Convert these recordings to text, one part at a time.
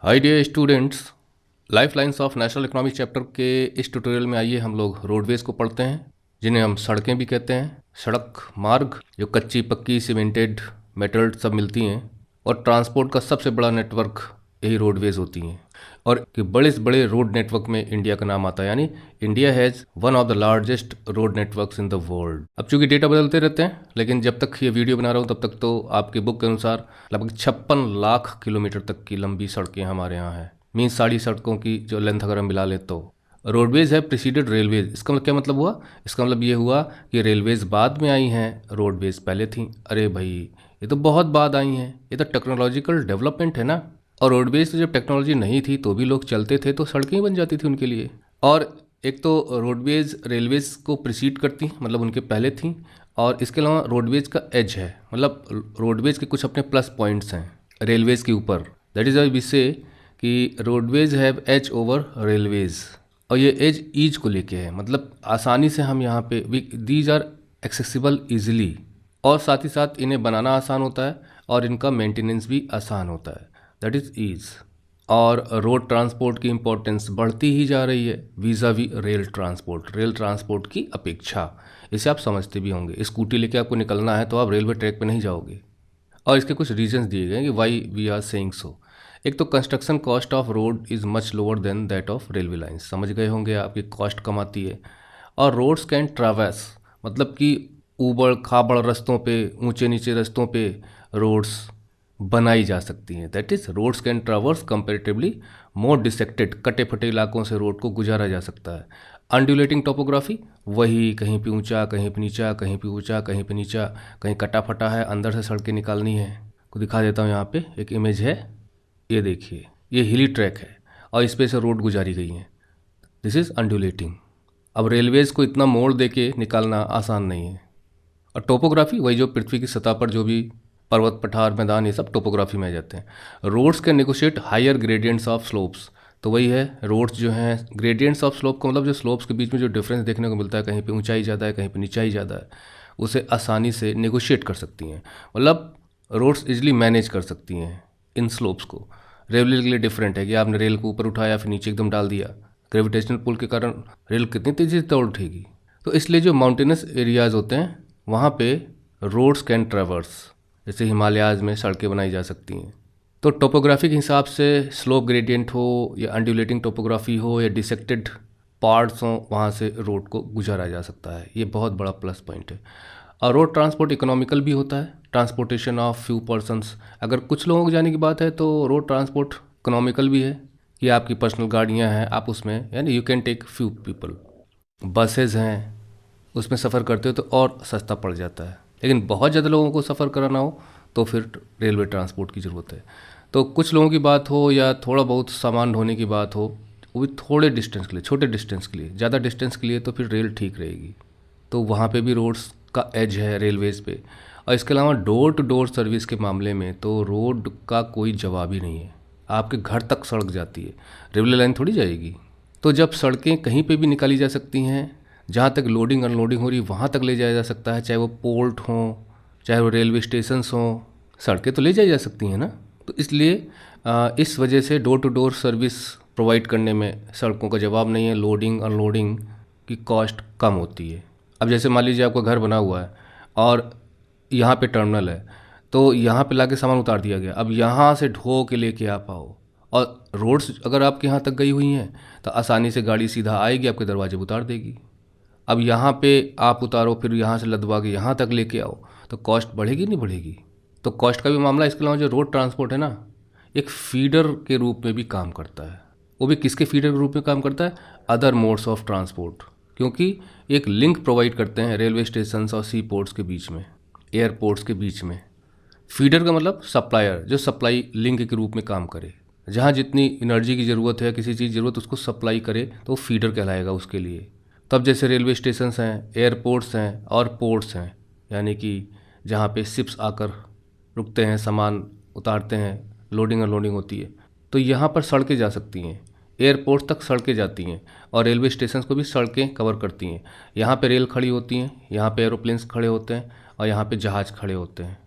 Hi dear students, life lines of national economic chapter के इस tutorial में आइए हम लोग रोडवेज को पढ़ते हैं, जिन्हें हम सड़कें भी कहते हैं। सड़क मार्ग जो कच्ची पक्की सीमेंटेड मेटल सब मिलती हैं, और ट्रांसपोर्ट का सबसे बड़ा नेटवर्क यही रोडवेज होती हैं। और कि बड़े से बड़े रोड नेटवर्क में इंडिया का नाम आता है, यानी India has one of the largest road networks in the world. अब चूंकि डेटा बदलते रहते हैं, लेकिन जब तक ये वीडियो बना रहा हूँ तब तक तो आपके बुक के अनुसार लगभग 56 लाख किलोमीटर तक की लंबी सड़कें हमारे यहाँ हैं। मीन्स सारी सड़कों की जो लेंथ अगर हम मिला लें तो रोडवेज है प्रिसीडेड रेलवेज। इसका क्या मतलब हुआ? इसका मतलब ये हुआ कि रेलवेज बाद में आई हैं, रोडवेज पहले थी। अरे भाई, ये तो बहुत बाद आई हैं, ये तो टेक्नोलॉजिकल डेवलपमेंट है ना। और रोडवेज तो जब टेक्नोलॉजी नहीं थी तो भी लोग चलते थे, तो सड़कें ही बन जाती थी उनके लिए। और एक तो रोडवेज रेलवेज को प्रिसीड करती, मतलब उनके पहले थी। और इसके अलावा रोडवेज का एज है, मतलब रोडवेज के कुछ अपने प्लस पॉइंट्स हैं रेलवेज के ऊपर। That is why we say कि roadways have edge over railways. और ये एज ईज को लेके है, मतलब आसानी से हम यहाँ पे दीज आर एक्सेसिबल ईजिली। और साथ ही साथ इन्हें बनाना आसान होता है और इनका मेंटेनेंस भी आसान होता है, दैट इज़ ईज। और रोड ट्रांसपोर्ट की इम्पोर्टेंस बढ़ती ही जा रही है वीज़ावी रेल ट्रांसपोर्ट की अपेक्षा। इसे आप समझते भी होंगे। स्कूटी लेके आपको निकलना है तो आप रेलवे ट्रैक पे नहीं जाओगे। और इसके कुछ रीजंस दिए गए हैं कि why we are saying so. एक तो construction cost of road is much lower than that of railway lines. समझ गए होंगे, आपकी कॉस्ट कम आती है। और रोड्स कैन ट्रैवर्स, मतलब कि ऊबड़ खाबड़ रास्तों पे, ऊंचे नीचे रास्तों पे रोड्स बनाई जा सकती हैं। That is roads can traverse comparatively more dissected, कटे फटे इलाकों से रोड को गुजारा जा सकता है। अनड्यूलेटिंग टोपोग्राफी, वही कहीं पे ऊंचा, कहीं पे नीचा, कहीं पे ऊंचा, कहीं पे नीचा, कहीं कटा फटा है, अंदर से सड़कें निकालनी है। को दिखा देता हूँ, यहाँ पे एक इमेज है, ये देखिए, ये हिली ट्रैक है और इस पे से रोड गुजारी गई है। This is undulating. अब रेलवेज को इतना मोड़ दे के निकालना आसान नहीं है। और टोपोग्राफी, वही जो पृथ्वी की सतह पर जो भी पर्वत पठार मैदान, ये सब टोपोग्राफी में आ जाते हैं। Roads can negotiate higher gradients of slopes, तो वही है, रोड्स जो हैं ग्रेडियंट्स ऑफ स्लोप का मतलब जो स्लोप्स के बीच में जो डिफरेंस देखने को मिलता है, कहीं पे ऊंचाई ज़्यादा है, कहीं पे नीचाई ज़्यादा है, उसे आसानी से नेगोशिएट कर सकती हैं। मतलब रोड्स इजली मैनेज कर सकती हैं इन स्लोप्स को। रेलवे के लिए डिफरेंट है कि आपने रेल को ऊपर उठाया फिर नीचे एकदम डाल दिया, ग्रेविटेशनल पुल के कारण रेल कितनी तेज़ी से दौड़ उठेगी। तो इसलिए जो माउंटेनस एरियाज़ होते हैं वहाँ पे रोड्स कैन ट्रैवर्स, जैसे हिमालयाज़ में सड़कें बनाई जा सकती हैं। तो टोपोग्राफी के हिसाब से स्लोप ग्रेडियंट हो या अनड्यूलेटिंग टोपोग्राफी हो या डिसेक्टेड पार्ट्स हों, वहाँ से रोड को गुजारा जा सकता है। ये बहुत बड़ा प्लस पॉइंट है। और रोड ट्रांसपोर्ट इकोनॉमिकल भी होता है, ट्रांसपोर्टेशन ऑफ फ्यू पर्सन्स। अगर कुछ लोगों को जाने की बात है तो रोड ट्रांसपोर्ट इकोनॉमिकल भी है कि आपकी पर्सनल गाड़ियाँ हैं, आप उसमें, यानी you can take few people. Buses हैं, उसमें सफ़र करते हो तो और सस्ता पड़ जाता है। लेकिन बहुत ज़्यादा लोगों को सफ़र कराना हो तो फिर रेलवे ट्रांसपोर्ट की ज़रूरत है। तो कुछ लोगों की बात हो या थोड़ा बहुत सामान ढोने की बात हो, वो भी थोड़े डिस्टेंस के लिए, छोटे डिस्टेंस के लिए, ज़्यादा डिस्टेंस के लिए तो फिर रेल ठीक रहेगी। तो वहाँ पे भी रोड्स का एज है रेलवेज़ पे। और इसके अलावा डोर टू डोर सर्विस के मामले में तो रोड का कोई जवाब ही नहीं है। आपके घर तक सड़क जाती है, रेलवे लाइन थोड़ी जाएगी। तो जब सड़कें कहीं पे भी निकाली जा सकती हैं, जहाँ तक लोडिंग अनलोडिंग हो रही है वहाँ तक ले जाया जा सकता है, चाहे वो पोर्ट हों, चाहे वो रेलवे स्टेशंस हों, सड़कें तो ले जाई जा सकती हैं ना। तो इसलिए इस वजह से door to door service provide करने में सड़कों का जवाब नहीं है। लोडिंग अनलोडिंग की कॉस्ट कम होती है। अब जैसे मान लीजिए आपका घर बना हुआ है और यहाँ पे टर्मिनल है, तो यहाँ पे लाके सामान उतार दिया गया। अब यहाँ से ढो के लेके आप आओ, और रोड्स अगर आपके यहाँ तक गई हुई हैं तो आसानी से गाड़ी सीधा आएगी, आपके दरवाजे पर उतार देगी। अब यहाँ पे आप उतारो, फिर यहाँ से लदवा के यहाँ तक लेके आओ, तो कॉस्ट बढ़ेगी नहीं बढ़ेगी? तो कॉस्ट का भी मामला। इसके अलावा जो रोड ट्रांसपोर्ट है ना, एक फीडर के रूप में भी काम करता है। वो भी किसके फीडर के रूप में काम करता है? अदर मोड्स ऑफ ट्रांसपोर्ट, क्योंकि एक लिंक प्रोवाइड करते हैं रेलवे स्टेशन और सी पोर्ट्स के बीच में, एयरपोर्ट्स के बीच में। फीडर का मतलब सप्लायर, जो सप्लाई लिंक के रूप में काम करे। जहाँ जितनी एनर्जी की ज़रूरत है, किसी चीज़ की ज़रूरत, उसको सप्लाई करे तो वो फीडर कहलाएगा उसके लिए। तब जैसे रेलवे स्टेशंस हैं, एयरपोर्ट्स हैं और पोर्ट्स हैं, यानी कि जहाँ पे शिप्स आकर रुकते हैं, सामान उतारते हैं, लोडिंग अनलोडिंग होती है, तो यहाँ पर सड़कें जा सकती हैं। एयरपोर्ट तक सड़कें जाती हैं और रेलवे स्टेशन को भी सड़कें कवर करती हैं। यहाँ पे रेल खड़ी होती हैं, यहाँ पे एरोप्लेन्स खड़े होते हैं और यहाँ पे जहाज़ खड़े होते हैं।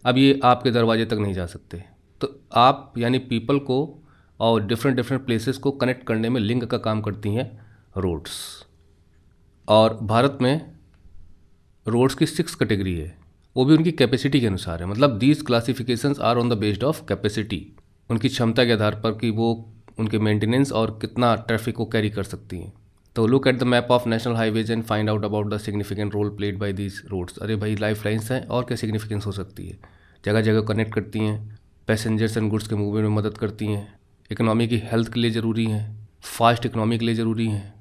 अब ये आपके दरवाजे तक नहीं जा सकते। तो आप यानी पीपल को और डिफरेंट डिफरेंट प्लेसेस को कनेक्ट करने में लिंक का काम करती हैं रोड्स। और भारत में रोड्स की 6 कैटेगरी है, वो भी उनकी कैपेसिटी के अनुसार है। मतलब these classifications are on the based of capacity, उनकी क्षमता के आधार पर कि वो उनके मेंटेनेंस और कितना ट्रैफिक को कैरी कर सकती हैं। तो look at the map of national highways and find out about the significant role played by these roads. अरे भाई, लाइफ लाइन्स हैं और क्या सिग्निफिकेंस हो सकती है। जगह जगह कनेक्ट करती हैं, पैसेंजर्स एंड गुड्स के मूवमेंट में मदद करती हैं, इकोनॉमी की हेल्थ के लिए ज़रूरी हैं, फास्ट इकोनॉमी के लिए ज़रूरी हैं।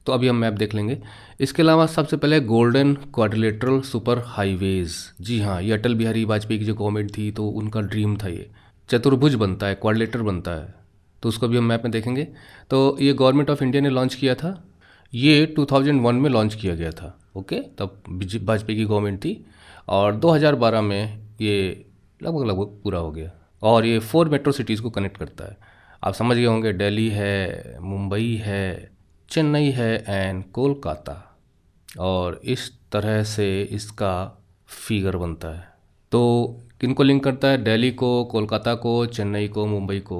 तो अभी हम मैप देख लेंगे। इसके अलावा सबसे पहले गोल्डन क्वाड्रिलेटरल सुपर हाईवेज़। जी हाँ, ये अटल बिहारी वाजपेयी की जो गवर्नमेंट थी तो उनका ड्रीम था। ये चतुर्भुज बनता है, क्वाड्रिलेटर बनता है, तो उसको भी हम मैप में देखेंगे। तो ये गवर्नमेंट ऑफ इंडिया ने लॉन्च किया था, ये 2001 में लॉन्च किया गया था। ओके, तब वाजपेयी की गवर्नमेंट थी और 2012 में ये लगभग लगभग पूरा हो गया। और ये 4 मेट्रो सिटीज़ को कनेक्ट करता है। आप समझ गए होंगे, दिल्ली है, मुंबई है, चेन्नई है एंड कोलकाता। और इस तरह से इसका फिगर बनता है। तो किनको लिंक करता है? दिल्ली को, कोलकाता को, चेन्नई को, मुंबई को।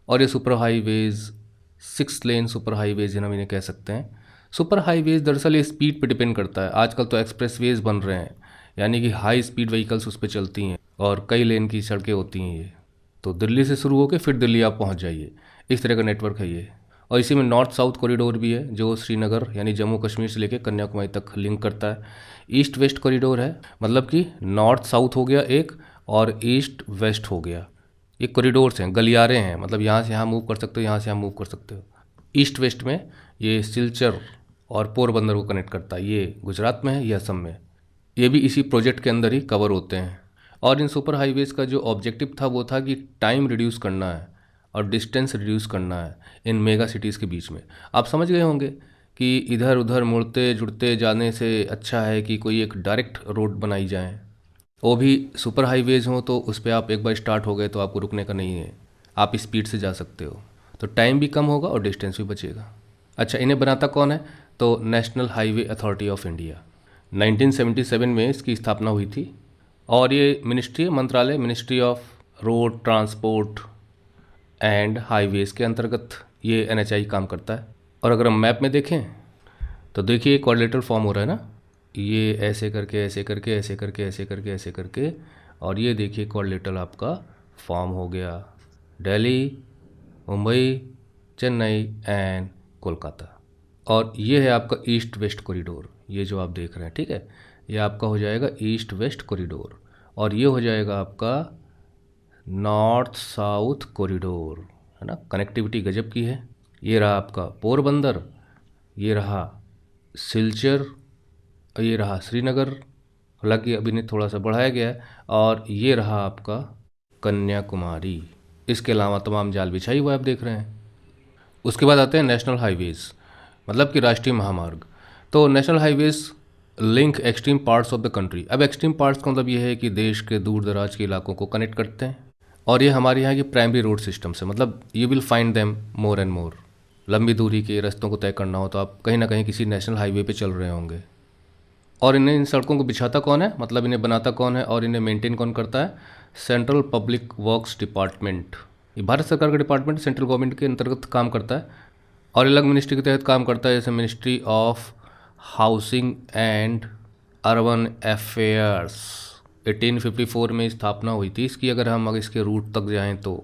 और ये सुपर हाईवेज़ 6 लेन सुपर हाईवेज़ हम इन्हें कह सकते हैं। सुपर हाईवेज़ दरअसल ये स्पीड पे डिपेंड करता है। आजकल तो एक्सप्रेसवेज बन रहे हैं, यानी कि हाई स्पीड व्हीकल्स उस पर चलती हैं और कई लेन की सड़कें होती हैं ये। तो दिल्ली से शुरू होकर फिर दिल्ली आप पहुंच जाइए, इस तरह का नेटवर्क है ये। और इसी में नॉर्थ साउथ कॉरिडोर भी है जो श्रीनगर यानी जम्मू कश्मीर से लेकर कन्याकुमारी तक लिंक करता है। ईस्ट वेस्ट कॉरिडोर है, मतलब कि नॉर्थ साउथ हो गया एक और ईस्ट वेस्ट हो गया। ये कॉरिडोर्स हैं, गलियारे हैं, मतलब यहाँ से यहाँ मूव कर सकते हो, यहाँ से यहाँ मूव कर सकते हो। ईस्ट वेस्ट में ये सिलचर और पोरबंदर को कनेक्ट करता है, ये गुजरात में है, ये असम में। ये भी इसी प्रोजेक्ट के अंदर ही कवर होते हैं। और इन सुपर हाईवेज़ का जो ऑब्जेक्टिव था वो था कि टाइम रिड्यूस करना है और डिस्टेंस रिड्यूस करना है इन मेगा सिटीज़ के बीच में। आप समझ गए होंगे कि इधर उधर मुड़ते जुड़ते जाने से अच्छा है कि कोई एक डायरेक्ट रोड बनाई जाए, वो भी सुपर हाईवेज़ हों तो उस पर आप एक बार स्टार्ट हो गए तो आपको रुकने का नहीं है, आप स्पीड से जा सकते हो, तो टाइम भी कम होगा और डिस्टेंस भी बचेगा। अच्छा, इन्हें बनाता कौन है? तो national highway authority of India. 1977 में इसकी स्थापना हुई थी और ये मिनिस्ट्री मंत्रालय, ministry of road transport and highways के अंतर्गत ये NHAI काम करता है। और अगर हम मैप में देखें तो देखिए क्वाड्रिलेटरल फॉर्म हो रहा है ना, ये ऐसे करके ऐसे करके ऐसे करके ऐसे करके ऐसे करके, और ये देखिए क्वाड्रिलेटरल आपका फॉर्म हो गया। दिल्ली, मुंबई, चेन्नई एंड कोलकाता। और ये है आपका ईस्ट वेस्ट कॉरिडोर, ये जो आप देख रहे हैं, ठीक है, ये आपका हो जाएगा ईस्ट वेस्ट कॉरिडोर। और ये हो जाएगा आपका नॉर्थ साउथ कॉरिडोर, है ना। कनेक्टिविटी गजब की है। ये रहा आपका पोरबंदर, ये रहा सिलचर, और ये रहा श्रीनगर, हालांकि अभी ने थोड़ा सा बढ़ाया गया है, और ये रहा आपका कन्याकुमारी। इसके अलावा तमाम जाल बिछाई हुआ आप देख रहे हैं। उसके बाद आते हैं नेशनल हाईवेज़, मतलब कि राष्ट्रीय महामार्ग। तो national highways link extreme parts of the country. अब एक्सट्रीम पार्ट्स का मतलब ये है कि देश के दूर दराज के इलाकों को कनेक्ट करते हैं, और ये हमारे यहाँ की प्राइमरी रोड सिस्टम से, मतलब you will find them more and more. लंबी दूरी के रास्तों को तय करना हो तो आप कहीं ना कहीं किसी नेशनल हाईवे पे चल रहे होंगे। और इन्हें, इन सड़कों को बिछाता कौन है, मतलब इन्हें बनाता कौन है और इन्हें मेंटेन कौन करता है? Central public works department. ये भारत सरकार का डिपार्टमेंट सेंट्रल गवर्नमेंट के अंतर्गत काम करता है और अलग मिनिस्ट्री के तहत काम करता है, जैसे ministry of housing and urban affairs. 1854 में स्थापना हुई थी इसकी। अगर हम इसके रूट तक जाएं तो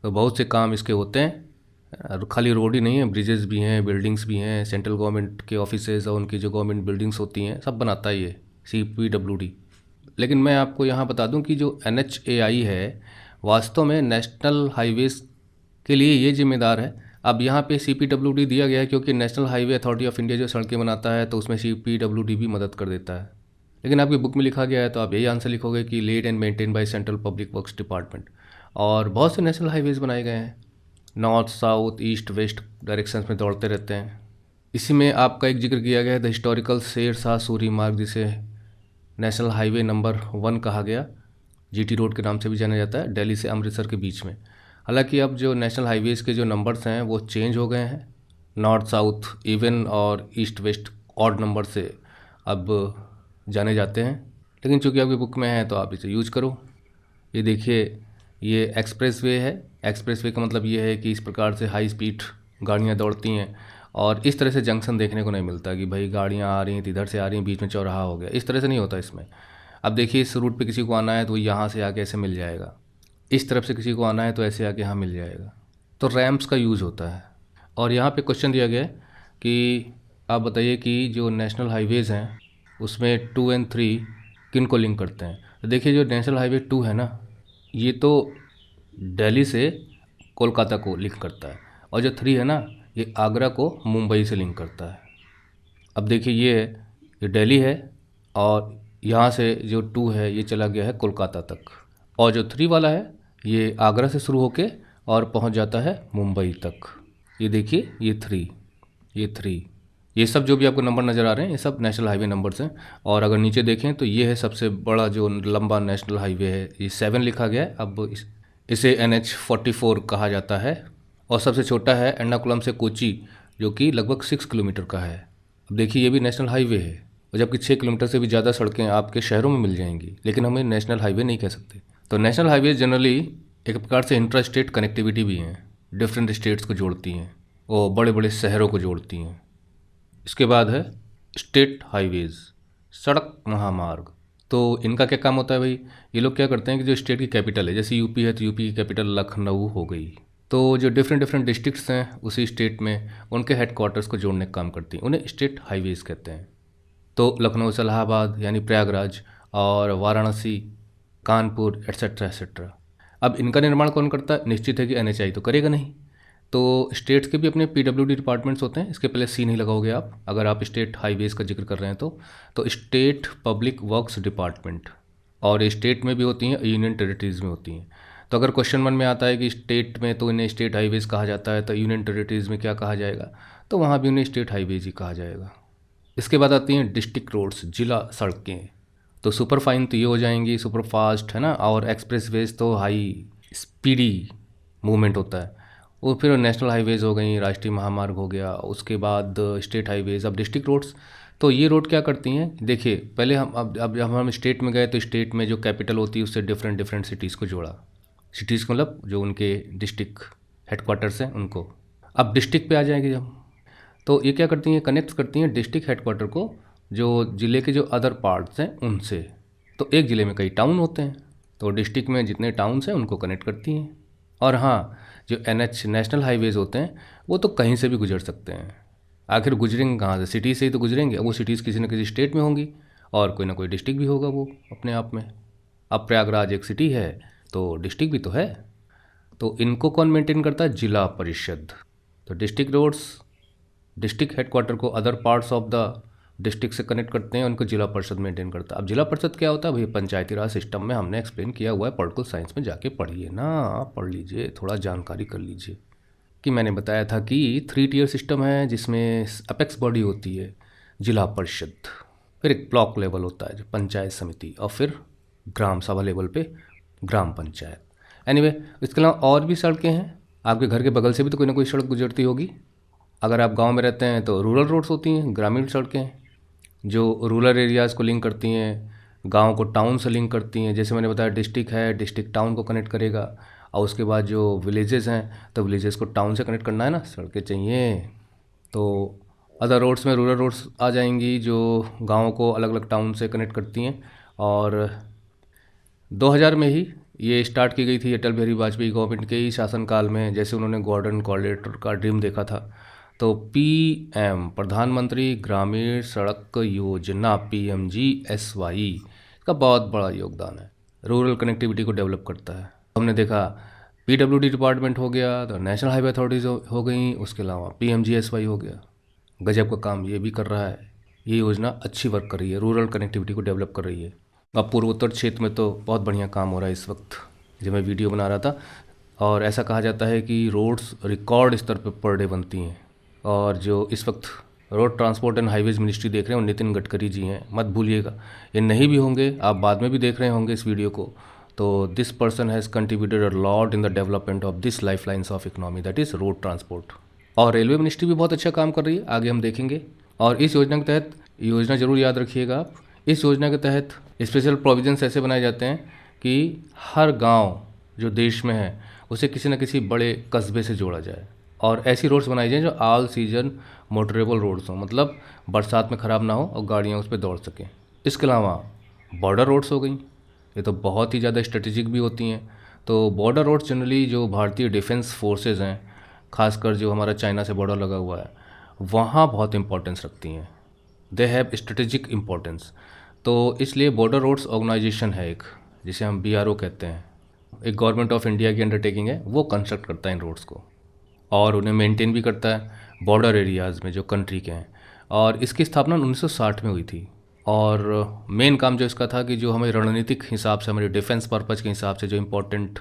बहुत से काम इसके होते हैं। खाली रोड ही नहीं है, ब्रिजेस भी हैं, बिल्डिंग्स भी हैं, सेंट्रल गवर्नमेंट के ऑफिसेज और उनकी जो गवर्नमेंट बिल्डिंग्स होती हैं सब बनाता है ये CPWD। लेकिन मैं आपको यहाँ बता दूँ कि जो NHAI है वास्तव में नेशनल हाईवेज़ के लिए ये जिम्मेदार है। अब यहाँ पे CPWD दिया गया है क्योंकि national highway authority of India जो सड़कें बनाता है तो उसमें CPWD भी मदद कर देता है। लेकिन आपकी बुक में लिखा गया है तो आप यही आंसर लिखोगे कि laid and maintain by central public works department. और बहुत से नेशनल हाईवेज़ बनाए गए हैं, north south east west directions में दौड़ते रहते हैं। इसी में आपका एक जिक्र किया गया है द हिस्टोरिकल शेर शाह सूरी मार्ग, जिसे नेशनल हाईवे नंबर 1 कहा गया, GT रोड के नाम से भी जाना जाता है, दिल्ली से अमृतसर के बीच में। हालांकि अब जो नेशनल हाईवेज़ के जो नंबर्स हैं वो चेंज हो गए हैं, नॉर्थ साउथ इवन और ईस्ट वेस्ट ऑड नंबर से अब जाने जाते हैं। लेकिन चूंकि आपकी बुक में है तो आप इसे यूज करो। ये देखिए ये एक्सप्रेस वे है। एक्सप्रेस वे का मतलब ये है कि इस प्रकार से हाई स्पीड गाड़ियाँ दौड़ती हैं और इस तरह से जंक्शन देखने को नहीं मिलता कि भाई गाड़ियाँ आ रही हैं, इधर से आ रही हैं, बीच में चौराहा हो गया, इस तरह से नहीं होता इसमें। अब देखिए इस रूट पे किसी को आना है तो यहाँ से आके ऐसे मिल जाएगा, इस तरफ से किसी को आना है तो ऐसे आके यहाँ मिल जाएगा। तो रैम्प्स का यूज़ होता है। और यहाँ पे क्वेश्चन दिया गया है कि आप बताइए कि जो नेशनल हाईवेज़ हैं उसमें 2 और 3 किन को लिंक करते हैं। तो देखिए जो नेशनल हाईवे 2 है ना, ये तो दिल्ली से कोलकाता को लिंक करता है, और जो 3 है ना, ये आगरा को मुंबई से लिंक करता है। अब देखिए ये दिल्ली है और यहाँ से जो 2 है ये चला गया है कोलकाता तक, और जो 3 वाला है ये आगरा से शुरू होके और पहुँच जाता है मुंबई तक। ये देखिए ये 3 ये सब जो भी आपको नंबर नज़र आ रहे हैं ये सब नेशनल हाईवे नंबर्स हैं। और अगर नीचे देखें तो ये है सबसे बड़ा जो लंबा नेशनल हाईवे है, ये 7 लिखा गया है। अब इसे NH44 कहा जाता है। और सबसे छोटा है एर्नाकुलम से कोची, जो कि लगभग 6 किलोमीटर का है। अब देखिए ये भी नेशनल हाईवे है, और जबकि 6 किलोमीटर से भी ज़्यादा सड़कें आपके शहरों में मिल जाएंगी, लेकिन हमें नेशनल हाईवे नहीं कह सकते। तो नेशनल हाईवे जनरली एक प्रकार से इंट्रा स्टेट कनेक्टिविटी भी हैं, डिफरेंट स्टेट्स को जोड़ती हैं और बड़े बड़े शहरों को जोड़ती हैं। इसके बाद है स्टेट हाईवेज़, सड़क महामार्ग। तो इनका क्या काम होता है भाई, ये लोग क्या करते हैं कि जो स्टेट की कैपिटल है, जैसे यूपी है तो यूपी की कैपिटल लखनऊ हो गई, तो जो डिफरेंट डिस्ट्रिक्ट्स हैं उसी स्टेट में उनके हेडक्वार्टर्स को जोड़ने का काम करती हैं, उन्हें स्टेट हाईवेज़ कहते हैं। तो लखनऊ से इलाहाबाद यानी प्रयागराज, और वाराणसी, कानपुर, एट्सेट्रा एट्सेट्रा। अब इनका निर्माण कौन करता है, निश्चित है कि NHAI तो करेगा नहीं। तो स्टेट्स के भी अपने PWD डिपार्टमेंट्स होते हैं। इसके पहले सी नहीं लगाओगे आप, अगर आप स्टेट हाईवेज़ का जिक्र कर रहे हैं तो स्टेट पब्लिक वर्क्स डिपार्टमेंट, और स्टेट में भी होती हैं, यूनियन टेरिटरीज़ में होती हैं। तो अगर क्वेश्चन 1 में आता है कि स्टेट में तो इन्हें स्टेट हाईवेज़ कहा जाता है, तो यूनियन टेरिटरीज़ में क्या कहा जाएगा, तो वहाँ भी उन्हें स्टेट हाईवेज़ ही कहा जाएगा। इसके बाद आती हैं डिस्ट्रिक्ट रोड्स, जिला सड़कें। तो सुपर फाइन तो ये हो जाएंगी, सुपर फास्ट है ना, और एक्सप्रेस वेज तो हाई स्पीडी मूवमेंट होता है। वो फिर नेशनल हाईवेज़ हो गई, राष्ट्रीय महामार्ग हो गया, उसके बाद स्टेट हाईवेज़। अब डिस्ट्रिक्ट रोड्स, तो ये रोड क्या करती हैं, देखिए पहले अब जब हम स्टेट में गए तो स्टेट में जो कैपिटल होती है उससे डिफरेंट सिटीज़ को जोड़ा। सिटीज़ को मतलब जो उनके डिस्ट्रिक्ट हेडक्वार्टर्स हैं उनको। अब डिस्ट्रिक्ट पे आ जाएंगे जब, तो ये क्या करती हैं, कनेक्ट करती हैं डिस्ट्रिक्ट हेडक्वार्टर को जो ज़िले के जो अदर पार्ट्स हैं उनसे। तो एक ज़िले में कई टाउन होते हैं, तो डिस्ट्रिक्ट में जितने टाउन्स हैं उनको कनेक्ट करती हैं। और हाँ, जो NH नेशनल हाईवेज़ होते हैं वो तो कहीं से भी गुजर सकते हैं। आखिर गुजरेंगे कहाँ से, सिटी से ही तो गुजरेंगे। वो सिटीज़ किसी न किसी स्टेट में होंगी और कोई ना कोई डिस्ट्रिक्ट भी होगा वो अपने आप में। अब प्रयागराज एक सिटी है तो डिस्ट्रिक्ट भी तो है। तो इनको कौन मेंटेन करता है, जिला परिषद। तो डिस्ट्रिक्ट रोड्स डिस्ट्रिक्ट हेडक्वार्टर को other parts of the district से कनेक्ट करते हैं, उनको जिला परिषद मेंटेन करता है। अब जिला परिषद क्या होता है भाई, पंचायती राज सिस्टम में हमने एक्सप्लेन किया हुआ है, पॉलिटिकल साइंस में जाके पढ़िए ना, पढ़ लीजिए, थोड़ा जानकारी कर लीजिए। कि मैंने बताया था कि 3 टियर सिस्टम है जिसमें अपेक्स बॉडी होती है जिला परिषद, फिर एक ब्लॉक लेवल होता है जो पंचायत समिति, और फिर ग्राम सभा लेवल पे ग्राम पंचायत। एनीवे, इसके अलावा और भी सड़कें हैं, आपके घर के बगल से भी तो कोई ना कोई सड़क गुजरती होगी। अगर आप गांव में रहते हैं तो रूरल रोड्स होती हैं, ग्रामीण सड़कें जो रूरल एरियाज़ को लिंक करती हैं, गांव को टाउन से लिंक करती हैं। जैसे मैंने बताया डिस्ट्रिक्ट है, डिस्ट्रिक्ट टाउन को कनेक्ट करेगा, और उसके बाद जो विलेजेस हैं तो विलेजेस को टाउन से कनेक्ट करना है ना, सड़कें चाहिए। तो अदर रोड्स में रूरल रोड्स आ जाएंगी जो गाँव को अलग अलग टाउन से कनेक्ट करती हैं। और 2000 में ही ये स्टार्ट की गई थी अटल बिहारी वाजपेयी गवर्नमेंट के ही शासनकाल में, जैसे उन्होंने गॉर्डन कॉरिडोर का ड्रीम देखा था। तो PM प्रधानमंत्री ग्रामीण सड़क योजना PMGSY इसका बहुत बड़ा योगदान है, रूरल कनेक्टिविटी को डेवलप करता है। हमने देखा PWD डिपार्टमेंट हो गया, तो नेशनल हाईवे अथॉरिटीज़ हो गई, उसके अलावा PMGSY हो गया। गजब का काम ये भी कर रहा है, ये योजना अच्छी वर्क कर रही है, रूरल कनेक्टिविटी को डेवलप कर रही है। अब पूर्वोत्तर क्षेत्र में तो बहुत बढ़िया काम हो रहा है इस वक्त, जब मैं वीडियो बना रहा था। और ऐसा कहा जाता है कि रोड्स रिकॉर्ड स्तर पर डे बनती हैं। और जो इस वक्त road transport and highways ministry देख रहे हैं वो नितिन गडकरी जी हैं, मत भूलिएगा। ये नहीं भी होंगे, आप बाद में भी देख रहे होंगे इस वीडियो को, तो this person has contributed a lot in the development of this life lines of economy, that is road transport. और रेलवे मिनिस्ट्री भी बहुत अच्छा काम कर रही है, आगे हम देखेंगे। और इस योजना के तहत, योजना ज़रूर याद रखिएगा आप, इस योजना के तहत स्पेशल प्रोविजंस ऐसे बनाए जाते हैं कि हर गांव जो देश में है उसे किसी न किसी बड़े कस्बे से जोड़ा जाए और ऐसी रोड्स बनाई जाएँ जो ऑल सीजन मोटरेबल रोड्स हों, मतलब बरसात में ख़राब ना हो और गाड़ियाँ उस पर दौड़ सकें। इसके अलावा बॉर्डर रोड्स हो गई, ये तो बहुत ही ज़्यादा स्ट्रेटेजिक भी होती हैं। तो बॉर्डर रोड्स जनरली जो भारतीय डिफेंस फोर्सेस हैं, खासकर जो हमारा चाइना से बॉर्डर लगा हुआ है, वहाँ बहुत इंपॉर्टेंस रखती हैं। They have strategic importance. तो इसलिए बॉर्डर रोड्स ऑर्गेनाइजेशन है एक, जिसे हम BRO कहते हैं, एक गवर्नमेंट ऑफ इंडिया की अंडरटेकिंग है। वो कंस्ट्रक्ट करता है इन रोड्स को और उन्हें मेंटेन भी करता है बॉर्डर एरियाज़ में जो कंट्री के हैं। और इसकी स्थापना 1960 में हुई थी और मेन काम जो इसका था कि जो हमें रणनीतिक हिसाब से, हमारे डिफेंस पर्पज़ के हिसाब से जो इम्पोर्टेंट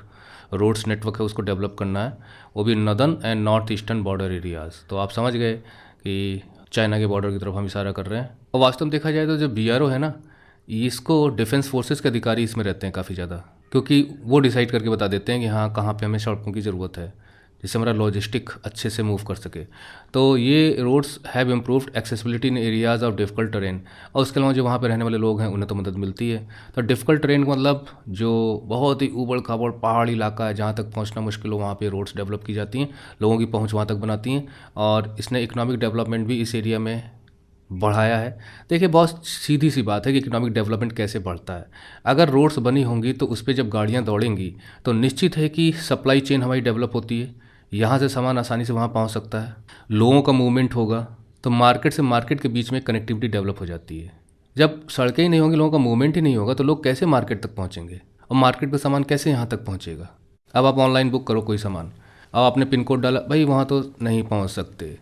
रोड्स नेटवर्क है उसको डेवलप करना है, वो भी northern and north eastern border areas. तो आप समझ गए कि चाइना के बॉर्डर की तरफ हम इशारा कर रहे हैं। और वास्तव में देखा जाए तो जो BRO है ना, इसको डिफेंस फोर्सेस के अधिकारी इसमें रहते हैं काफ़ी ज़्यादा, क्योंकि वो डिसाइड करके बता देते हैं कि हाँ कहाँ पे हमें सड़कों की ज़रूरत है, जिससे हमारा लॉजिस्टिक अच्छे से मूव कर सके। तो ये roads have improved accessibility in areas of difficult terrain. और उसके अलावा जो वहाँ पे रहने वाले लोग हैं उन्हें तो मदद मिलती है। तो डिफ़िकल्ट टेरेन का मतलब जो बहुत ही ऊबड़ खाबड़ पहाड़ी इलाका है, जहाँ तक पहुँचना मुश्किल हो, वहाँ पे रोड्स डेवलप की जाती हैं, लोगों की पहुँच वहाँ तक बनाती हैं। और इसने इकोनॉमिक डेवलपमेंट भी इस एरिया में बढ़ाया है। देखिए बहुत सीधी सी बात है कि इकोनॉमिक डेवलपमेंट कैसे बढ़ता है। अगर रोड्स बनी होंगी तो उस पर जब गाड़ियाँ दौड़ेंगी तो निश्चित है कि सप्लाई चेन हमारी डेवलप होती है, यहाँ से सामान आसानी से वहाँ पहुँच सकता है, लोगों का मूवमेंट होगा, तो मार्केट से मार्केट के बीच में कनेक्टिविटी डेवलप हो जाती है। जब सड़कें ही नहीं होंगी, लोगों का मूवमेंट ही नहीं होगा, तो लोग कैसे मार्केट तक पहुँचेंगे और मार्केट का सामान कैसे यहाँ तक पहुँचेगा। अब आप ऑनलाइन बुक करो कोई सामान, अब आपने पिन कोड डाला, भाई वहाँ तो नहीं पहुँच सकते।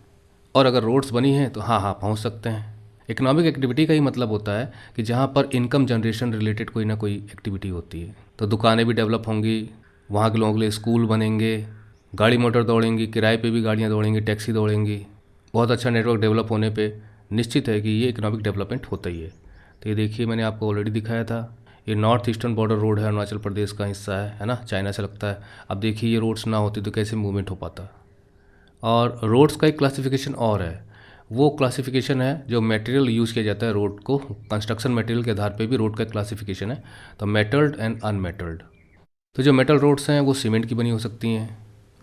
और अगर रोड्स बनी हैं तो हाँ पहुँच सकते हैं। इकोनॉमिक एक्टिविटी का ही मतलब होता है कि जहाँ पर इनकम जनरेशन रिलेटेड कोई ना कोई एक्टिविटी होती है। तो दुकानें भी डेवलप होंगी, वहाँ के लोगों के लिए स्कूल बनेंगे, गाड़ी मोटर दौड़ेंगी, किराए पे भी गाड़ियाँ दौड़ेंगी, टैक्सी दौड़ेंगी। बहुत अच्छा नेटवर्क डेवलप होने पे निश्चित है कि ये इकोनॉमिक डेवलपमेंट होता ही है। तो ये देखिए मैंने आपको ऑलरेडी दिखाया था, ये नॉर्थ ईस्टर्न बॉर्डर रोड है, अरुणाचल प्रदेश का हिस्सा है ना, चाइना से लगता है। अब देखिए ये रोड्स ना होती तो कैसे मूवमेंट हो पाता। और रोड्स का एक क्लासिफिकेशन और है, वो क्लासिफिकेशन है जो मटेरियल यूज़ किया जाता है रोड को, कंस्ट्रक्शन मटेरियल के आधार पे भी रोड का क्लासिफिकेशन है। तो मेटल्ड एंड अनमेटल्ड। तो जो मेटल रोड्स हैं वो सीमेंट की बनी हो सकती हैं,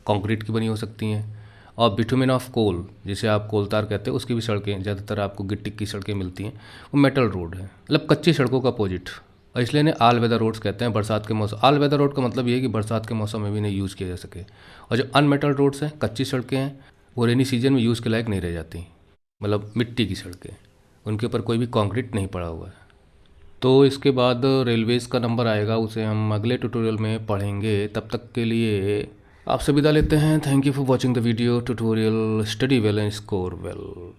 कंक्रीट की बनी हो सकती हैं, और बिटुमेन ऑफ कोल, जिसे आप कोलतार कहते हैं, उसकी भी सड़कें ज़्यादातर आपको गिट्टी की सड़कें मिलती हैं, वो मेटल रोड है, मतलब कच्ची सड़कों का अपोजिट। और इसलिए इन्हें ऑल वेदर रोड्स कहते हैं। बरसात के मौसम, ऑल वेदर रोड का मतलब ये है कि बरसात के मौसम में भी इन्हें यूज़ किया जा सके। और जो अनमेटल रोड्स हैं, कच्ची सड़कें हैं, वो रेनी सीजन में यूज़ के लायक नहीं रह जाती, मतलब मिट्टी की सड़कें, उनके ऊपर कोई भी कंक्रीट नहीं पड़ा हुआ है। तो इसके बाद रेलवेज़ का नंबर आएगा, उसे हम अगले ट्यूटोरियल में पढ़ेंगे। तब तक के लिए आपसे विदा लेते हैं। Thank you for watching the video tutorial. Study well and score well.